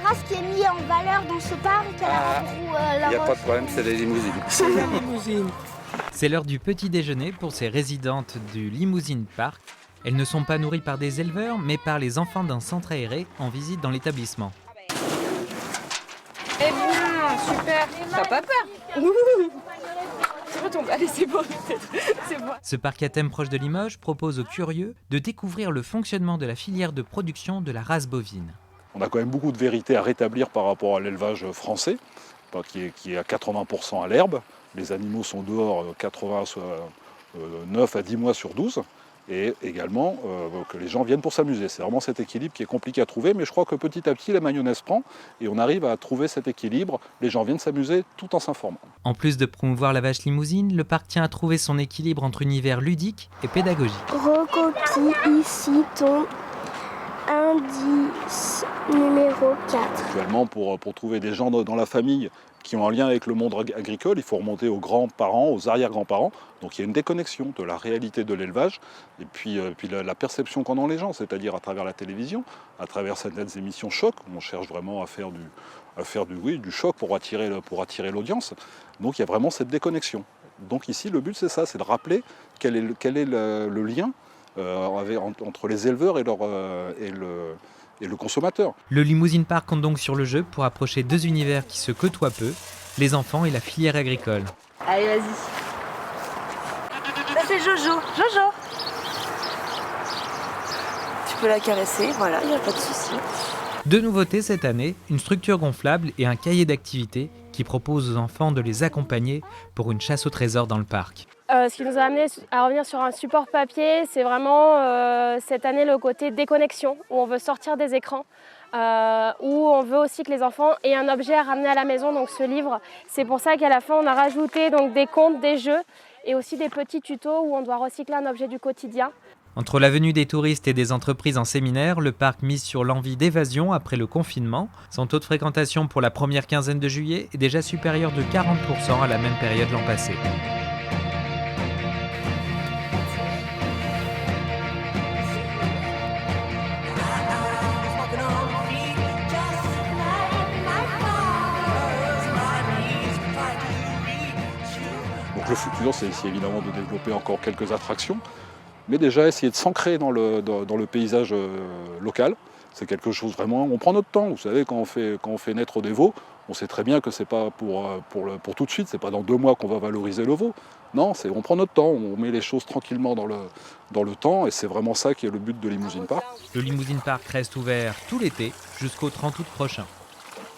race qui est mise en valeur dans ce parc. Il n'y a pas de problème, c'est les limousines. C'est la limousine. C'est l'heure du petit déjeuner pour ces résidentes du Limousine Park. Elles ne sont pas nourries par des éleveurs, mais par les enfants d'un centre aéré en visite dans l'établissement. Eh bien, super. T'as pas peur? Tu retombes. Allez, c'est bon. C'est bon. Ce parc à thème proche de Limoges propose aux curieux de découvrir le fonctionnement de la filière de production de la race bovine. On a quand même beaucoup de vérités à rétablir par rapport à l'élevage français, qui est à 80% à l'herbe. Les animaux sont dehors 9 à 10 mois sur 12. Et également que les gens viennent pour s'amuser. C'est vraiment cet équilibre qui est compliqué à trouver, mais je crois que petit à petit la mayonnaise prend et on arrive à trouver cet équilibre. Les gens viennent s'amuser tout en s'informant. En plus de promouvoir la vache limousine, le parc tient à trouver son équilibre entre univers ludique et pédagogique. Recopie ici ton indice numéro 4. Actuellement, pour trouver des gens dans la famille qui ont un lien avec le monde agricole, il faut remonter aux grands-parents, aux arrière-grands-parents. Donc il y a une déconnexion de la réalité de l'élevage et puis la perception qu'en ont les gens, c'est-à-dire à travers la télévision, à travers certaines émissions choc, où on cherche vraiment à faire du choc pour attirer l'audience. Donc il y a vraiment cette déconnexion. Donc ici, le but c'est ça, c'est de rappeler quel est le lien entre les éleveurs et le consommateur. Le Limousine Park compte donc sur le jeu pour approcher deux univers qui se côtoient peu, les enfants et la filière agricole. Allez, vas-y. Ça, c'est Jojo. Jojo. Tu peux la caresser, voilà, il n'y a pas de souci. Deux nouveautés cette année, une structure gonflable et un cahier d'activités qui propose aux enfants de les accompagner pour une chasse au trésor dans le parc. Ce qui nous a amené à revenir sur un support papier, c'est vraiment cette année le côté déconnexion, où on veut sortir des écrans, où on veut aussi que les enfants aient un objet à ramener à la maison, donc ce livre. C'est pour ça qu'à la fin, on a rajouté donc, des contes, des jeux et aussi des petits tutos où on doit recycler un objet du quotidien. Entre la venue des touristes et des entreprises en séminaire, le parc mise sur l'envie d'évasion après le confinement. Son taux de fréquentation pour la première quinzaine de juillet est déjà supérieur de 40% à la même période l'an passé. Donc le futur, c'est évidemment de développer encore quelques attractions, mais déjà essayer de s'ancrer dans le paysage local. C'est quelque chose vraiment, on prend notre temps. Vous savez, quand on fait naître des veaux, on sait très bien que c'est pas pour tout de suite, c'est pas dans 2 mois qu'on va valoriser le veau. Non, on prend notre temps, on met les choses tranquillement dans le temps, et c'est vraiment ça qui est le but de Limousine Park. Le Limousine Park reste ouvert tout l'été jusqu'au 30 août prochain.